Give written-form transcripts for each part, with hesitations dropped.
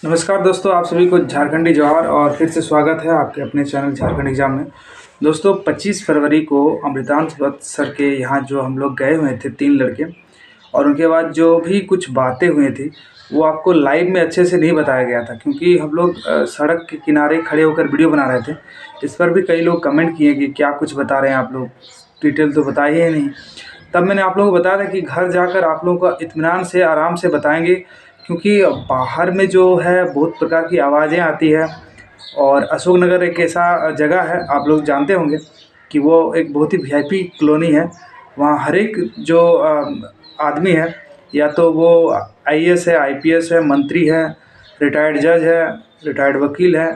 नमस्कार दोस्तों, आप सभी को झारखंडी जवाहर और फिर से स्वागत है आपके अपने चैनल झारखंड एग्जाम में। दोस्तों 25 फरवरी को अमृतांश वत्स सर के यहाँ जो हम लोग गए हुए थे 3 लड़के, और उनके बाद जो भी कुछ बातें हुई थी वो आपको लाइव में अच्छे से नहीं बताया गया था, क्योंकि हम लोग सड़क के किनारे खड़े होकर वीडियो बना रहे थे। इस पर भी कई लोग कमेंट किए कि क्या कुछ बता रहे हैं आप लोग, डिटेल तो बताइए ही नहीं। तब मैंने आप लोगों को बताया था कि घर जाकर आप लोगों को इत्मीनान से आराम से बताएंगे, क्योंकि बाहर में जो है बहुत प्रकार की आवाज़ें आती है। और अशोकनगर एक ऐसा जगह है, आप लोग जानते होंगे कि वो एक बहुत ही वीआईपी कॉलोनी है। वहाँ हर एक जो आदमी है, या तो वो आईएएस है, आईपीएस है, मंत्री है, रिटायर्ड जज है, रिटायर्ड वकील है,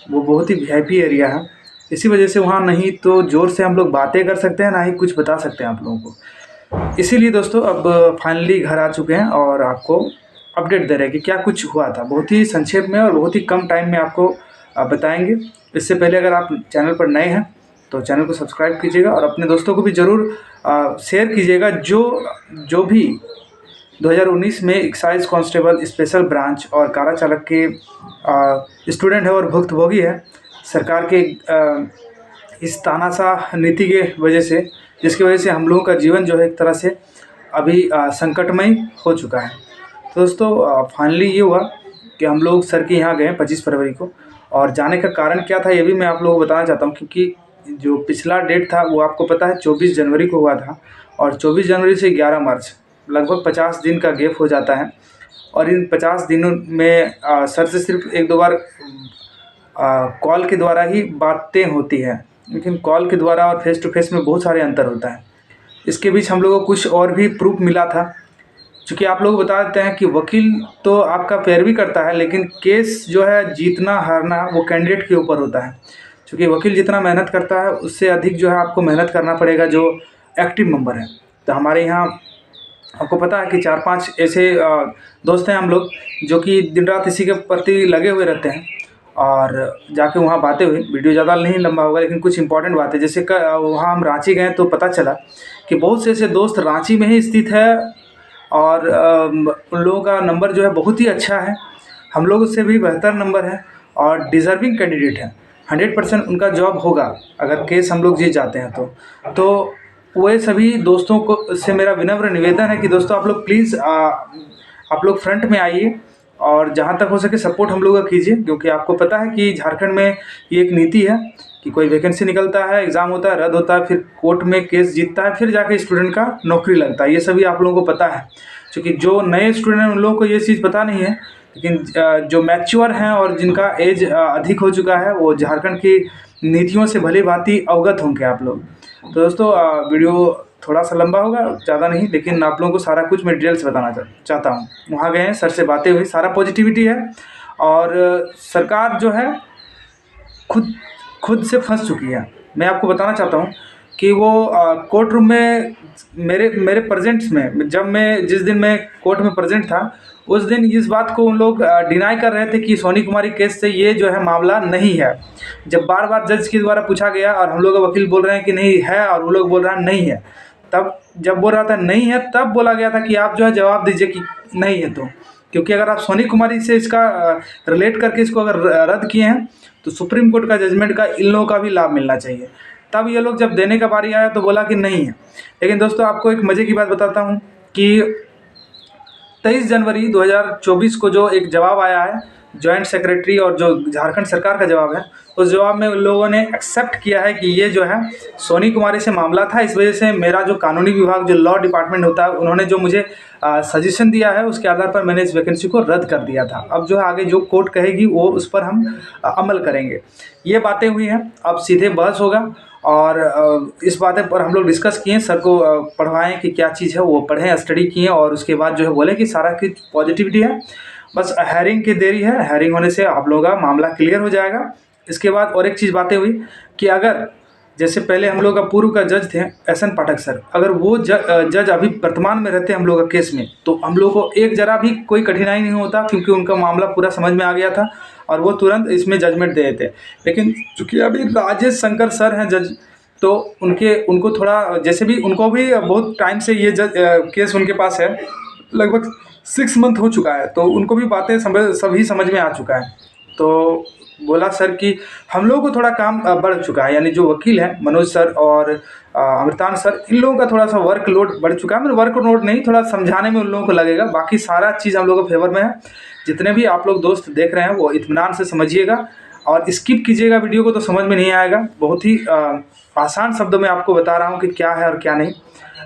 वो बहुत ही वीआईपी एरिया है। इसी वजह से वहाँ नहीं तो ज़ोर से हम लोग बातें कर सकते हैं, ना ही कुछ बता सकते हैं आप लोगों को। इसीलिए दोस्तों अब फाइनली घर आ चुके हैं और आपको अपडेट दे रहे हैं कि क्या कुछ हुआ था। बहुत ही संक्षेप में और बहुत ही कम टाइम में आपको बताएंगे। इससे पहले अगर आप चैनल पर नए हैं तो चैनल को सब्सक्राइब कीजिएगा और अपने दोस्तों को भी ज़रूर शेयर कीजिएगा जो भी 2019 में एक्साइज कांस्टेबल स्पेशल ब्रांच और कारा चालक के स्टूडेंट है और भुक्तभोगी है सरकार के इस तानाशाह नीति के वजह से, जिसकी वजह से हम लोगों का जीवन जो है एक तरह से अभी संकटमय हो चुका है। तो दोस्तों फाइनली ये हुआ कि हम लोग सर के यहाँ गए 25 फरवरी को, और जाने का कारण क्या था ये भी मैं आप लोगों को बताना चाहता हूँ, क्योंकि जो पिछला डेट था वो आपको पता है 24 जनवरी को हुआ था, और 24 जनवरी से 11 मार्च लगभग 50 दिन का गैप हो जाता है। और इन 50 दिनों में सर से सिर्फ एक दो बार कॉल के द्वारा ही बातें होती हैं, लेकिन कॉल के द्वारा और फेस टू फेस में बहुत सारे अंतर होता है। इसके बीच हम लोगों को कुछ और भी प्रूफ मिला था, चूँकि आप लोग बता देते हैं कि वकील तो आपका पैरवी करता है, लेकिन केस जो है जीतना हारना वो कैंडिडेट के ऊपर होता है। चूँकि वकील जितना मेहनत करता है उससे अधिक जो है आपको मेहनत करना पड़ेगा जो एक्टिव मेंबर है। तो हमारे यहाँ आपको पता है कि 4-5 ऐसे दोस्त हैं हम लोग जो कि दिन रात इसी के प्रति लगे हुए रहते हैं। और जाके वहाँ बातें हुई, वीडियो ज़्यादा नहीं लंबा होगा लेकिन कुछ इंपॉर्टेंट बातें, जैसे वहाँ हम रांची गए तो पता चला कि बहुत से ऐसे दोस्त रांची में ही स्थित है और उन लोगों का नंबर जो है बहुत ही अच्छा है, हम लोग उससे भी बेहतर नंबर है और डिज़र्विंग कैंडिडेट है। 100% उनका जॉब होगा अगर केस हम लोग जीत जाते हैं तो वो सभी दोस्तों को से मेरा विनम्र निवेदन है कि दोस्तों आप लोग प्लीज़ आप लोग फ्रंट में आइए और जहाँ तक हो सके सपोर्ट हम लोग का कीजिए, क्योंकि आपको पता है कि झारखंड में ये एक नीति है कि कोई वैकेंसी निकलता है, एग्ज़ाम होता है, रद्द होता है, फिर कोर्ट में केस जीतता है, फिर जाके स्टूडेंट का नौकरी लगता है। ये सभी आप लोगों को पता है, क्योंकि जो नए स्टूडेंट हैं उन लोगों को ये चीज़ पता नहीं है, लेकिन जो मैच्योर हैं और जिनका एज अधिक हो चुका है वो झारखंड की नीतियों से भली भांति अवगत होंगे आप लोग। तो दोस्तों वीडियो थोड़ा सा लंबा होगा, ज़्यादा नहीं, लेकिन आप लोगों को सारा कुछ मैं डिटेल से बताना चाहता हूँ। वहाँ गए हैं, सर से बातें हुई, सारा पॉजिटिविटी है। और सरकार जो है खुद से फंस चुकी है। मैं आपको बताना चाहता हूँ कि वो कोर्ट रूम में मेरे प्रेजेंट्स में, जिस दिन मैं कोर्ट में प्रेजेंट था उस दिन इस बात को उन लोग डिनाई कर रहे थे कि सोनी कुमारी केस से ये जो है मामला नहीं है। जब बार बार जज के द्वारा पूछा गया और हम लोग का वकील बोल रहे हैं कि नहीं है और वो लोग बोल रहा है नहीं है, तब जब बोल रहा था नहीं है तब बोला गया था कि आप जो है जवाब दीजिए कि नहीं है। तो क्योंकि अगर आप सोनी कुमारी से इसका रिलेट करके इसको अगर रद्द किए हैं तो सुप्रीम कोर्ट का जजमेंट का इन लोगों का भी लाभ मिलना चाहिए। तब ये लोग जब देने का बारी आया तो बोला कि नहीं है। लेकिन दोस्तों आपको एक मज़े की बात बताता हूँ कि 23 जनवरी 2024 को जो एक जवाब आया है जॉइंट सेक्रेटरी और जो झारखंड सरकार का जवाब है, उस जवाब में उन लोगों ने एक्सेप्ट किया है कि ये जो है सोनी कुमारी से मामला था। इस वजह से मेरा जो कानूनी विभाग जो लॉ डिपार्टमेंट होता है उन्होंने जो मुझे सजेशन दिया है उसके आधार पर मैंने इस वैकेंसी को रद्द कर दिया था। अब जो है आगे जो कोर्ट कहेगी वो उस पर हम अमल करेंगे। ये बातें हुई हैं, अब सीधे बहस होगा और इस बातें पर हम लोग डिस्कस किए, सर को पढ़वाएं कि क्या चीज़ है, वो पढ़ें, स्टडी किए और उसके बाद जो है बोले कि सारा कुछ पॉजिटिविटी है, बस हेयरिंग की देरी है। हेयरिंग होने से आप लोगों का मामला क्लियर हो जाएगा। इसके बाद और एक चीज़ बातें हुई कि अगर जैसे पहले हम लोग का पूर्व का जज थे एस एन पाठक सर, अगर वो जज अभी वर्तमान में रहते हम लोग का केस में तो हम लोग को एक जरा भी कोई कठिनाई नहीं होता, क्योंकि उनका मामला पूरा समझ में आ गया था और वो तुरंत इसमें जजमेंट दे देते। लेकिन चूँकि अभी राजेश शंकर सर हैं जज, तो उनको थोड़ा जैसे भी उनको भी बहुत टाइम से ये केस उनके पास है, लगभग 6 मंथ हो चुका है, तो उनको भी बातें सभी समझ में आ चुका है। तो बोला सर कि हम लोगों को थोड़ा काम बढ़ चुका है, यानी जो वकील हैं मनोज सर और अमृतान सर, इन लोगों का थोड़ा सा वर्कलोड बढ़ चुका है। मतलब वर्कलोड नहीं, थोड़ा समझाने में उन लोगों को लगेगा, बाकी सारा चीज़ हम लोगों के फेवर में है। जितने भी आप लोग दोस्त देख रहे हैं वो इत्मीनान से समझिएगा और स्किप कीजिएगा वीडियो को, तो समझ में नहीं आएगा। बहुत ही आसान शब्दों में आपको बता रहा हूँ कि क्या है और क्या नहीं।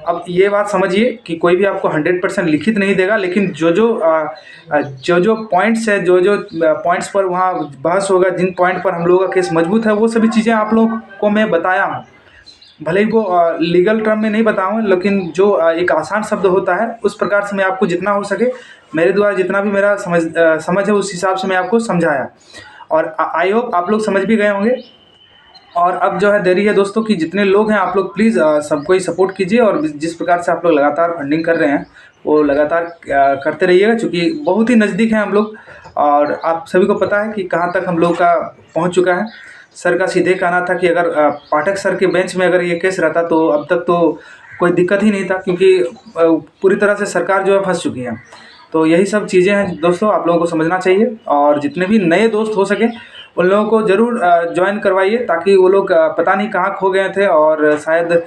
अब ये बात समझिए कि कोई भी आपको 100% लिखित नहीं देगा, लेकिन जो जो पॉइंट्स है, जो पॉइंट्स पर वहाँ बहस होगा, जिन पॉइंट पर हम लोगों का केस मजबूत है, वो सभी चीज़ें आप लोगों को मैं बताया हूँ। भले ही वो लीगल टर्म में नहीं बताऊँ, लेकिन जो एक आसान शब्द होता है उस प्रकार से मैं आपको जितना हो सके, मेरे द्वारा जितना भी मेरा समझ है उस हिसाब से मैं आपको समझाया, और आई होप आप लोग समझ भी गए होंगे। और अब जो है देरी है दोस्तों कि जितने लोग हैं आप लोग प्लीज़ सबको ही सपोर्ट कीजिए, और जिस प्रकार से आप लोग लगातार फंडिंग कर रहे हैं वो लगातार करते रहिएगा, क्योंकि बहुत ही नज़दीक हैं हम लोग। और आप सभी को पता है कि कहाँ तक हम लोग का पहुँच चुका है। सर का सीधे कहना था कि अगर पाठक सर के बेंच में अगर ये केस रहता तो अब तक तो कोई दिक्कत ही नहीं था, क्योंकि पूरी तरह से सरकार जो है फंस चुकी है। तो यही सब चीज़ें हैं दोस्तों, आप लोगों को समझना चाहिए। और जितने भी नए दोस्त हो सके उन लोगों को ज़रूर ज्वाइन करवाइए, ताकि वो लोग पता नहीं कहाँ खो गए थे और शायद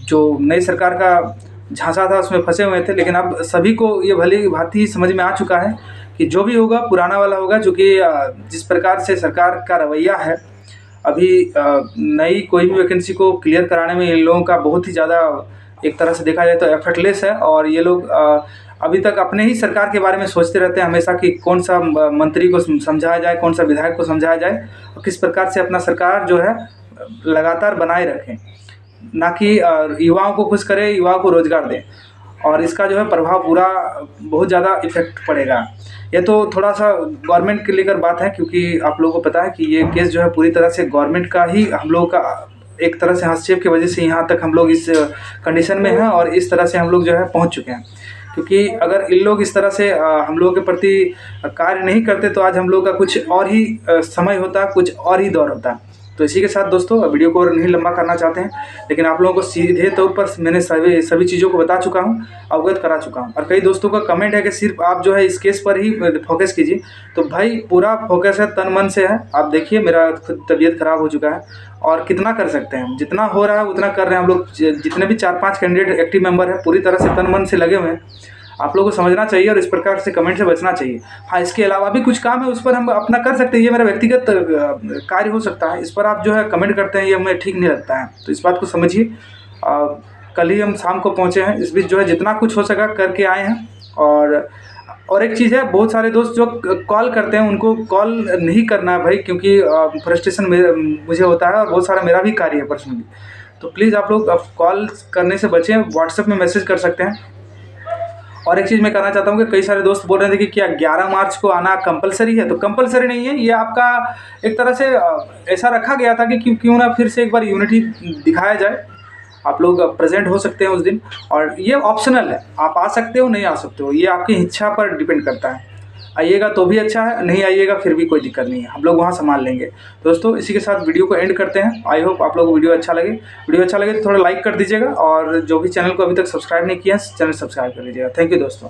जो नई सरकार का झांसा था उसमें फंसे हुए थे। लेकिन अब सभी को ये भली भांति समझ में आ चुका है कि जो भी होगा पुराना वाला होगा, क्योंकि जिस प्रकार से सरकार का रवैया है, अभी नई कोई भी वैकेंसी को क्लियर कराने में इन लोगों का बहुत ही ज़्यादा, एक तरह से देखा जाए तो एफर्टलेस है। और ये लोग अभी तक अपने ही सरकार के बारे में सोचते रहते हैं हमेशा कि कौन सा मंत्री को समझाया जाए, कौन सा विधायक को समझाया जाए, और किस प्रकार से अपना सरकार जो है लगातार बनाए रखें, ना कि युवाओं को खुश करें, युवाओं को रोजगार दें। और इसका जो है प्रभाव पूरा बहुत ज़्यादा इफेक्ट पड़ेगा। ये तो थोड़ा सा गवर्नमेंट के लेकर बात है, क्योंकि आप लोगों को पता है कि ये केस जो है पूरी तरह से गवर्नमेंट का ही, हम लोगों का एक तरह से हस्तक्षेप की वजह से यहाँ तक हम लोग इस कंडीशन में हैं और इस तरह से हम लोग जो है पहुँच चुके हैं। क्योंकि अगर इन लोग इस तरह से हम लोगों के प्रति कार्य नहीं करते तो आज हम लोग का कुछ और ही समय होता, कुछ और ही दौर होता। तो इसी के साथ दोस्तों वीडियो को नहीं लंबा करना चाहते हैं, लेकिन आप लोगों को सीधे तौर पर मैंने सभी चीज़ों को बता चुका हूं, अवगत करा चुका हूं। और कई दोस्तों का कमेंट है कि सिर्फ आप जो है इस केस पर ही फोकस कीजिए, तो भाई पूरा फोकस है, तन मन से है। आप देखिए मेरा खुद तबीयत खराब हो चुका है, और कितना कर सकते हैं, जितना हो रहा है उतना कर रहे हैं हम लोग। जितने भी 4-5 कैंडिडेट एक्टिव मेंबर है पूरी तरह से तन मन से लगे हुए हैं। आप लोगों को समझना चाहिए और इस प्रकार से कमेंट से बचना चाहिए। हाँ, इसके अलावा भी कुछ काम है उस पर हम अपना कर सकते हैं, ये मेरा व्यक्तिगत कार्य हो सकता है। इस पर आप जो है कमेंट करते हैं, ये हमें ठीक नहीं लगता है, तो इस बात को समझिए। कल ही हम शाम को पहुँचे हैं, इस बीच जो है जितना कुछ हो सका करके आए हैं। और एक चीज़ है, बहुत सारे दोस्त जो कॉल करते हैं उनको कॉल नहीं करना है भाई, क्योंकि फ्रस्ट्रेशन मुझे होता है और बहुत सारा मेरा भी कार्य है पर्सनली। तो प्लीज़ आप लोग अब कॉल करने से बचें, व्हाट्सएप में मैसेज कर सकते हैं। और एक चीज़ मैं कहना चाहता हूँ कि कई सारे दोस्त बोल रहे थे कि क्या 11 मार्च को आना कंपलसरी है, तो कंपलसरी नहीं है। ये आपका एक तरह से ऐसा रखा गया था कि क्यों ना फिर से एक बार यूनिटी दिखाया जाए। आप लोग प्रेजेंट हो सकते हैं उस दिन, और ये ऑप्शनल है, आप आ सकते हो नहीं आ सकते हो, ये आपकी इच्छा पर डिपेंड करता है। आइएगा तो भी अच्छा है, नहीं आइएगा फिर भी कोई दिक्कत नहीं है, हम लोग वहाँ संभाल लेंगे। दोस्तों इसी के साथ वीडियो को एंड करते हैं। आई होप आप लोगों को वीडियो अच्छा लगे तो थोड़ा लाइक कर दीजिएगा, और जो भी चैनल को अभी तक सब्सक्राइब नहीं किया चैनल सब्सक्राइब कर लीजिएगा। थैंक यू दोस्तों।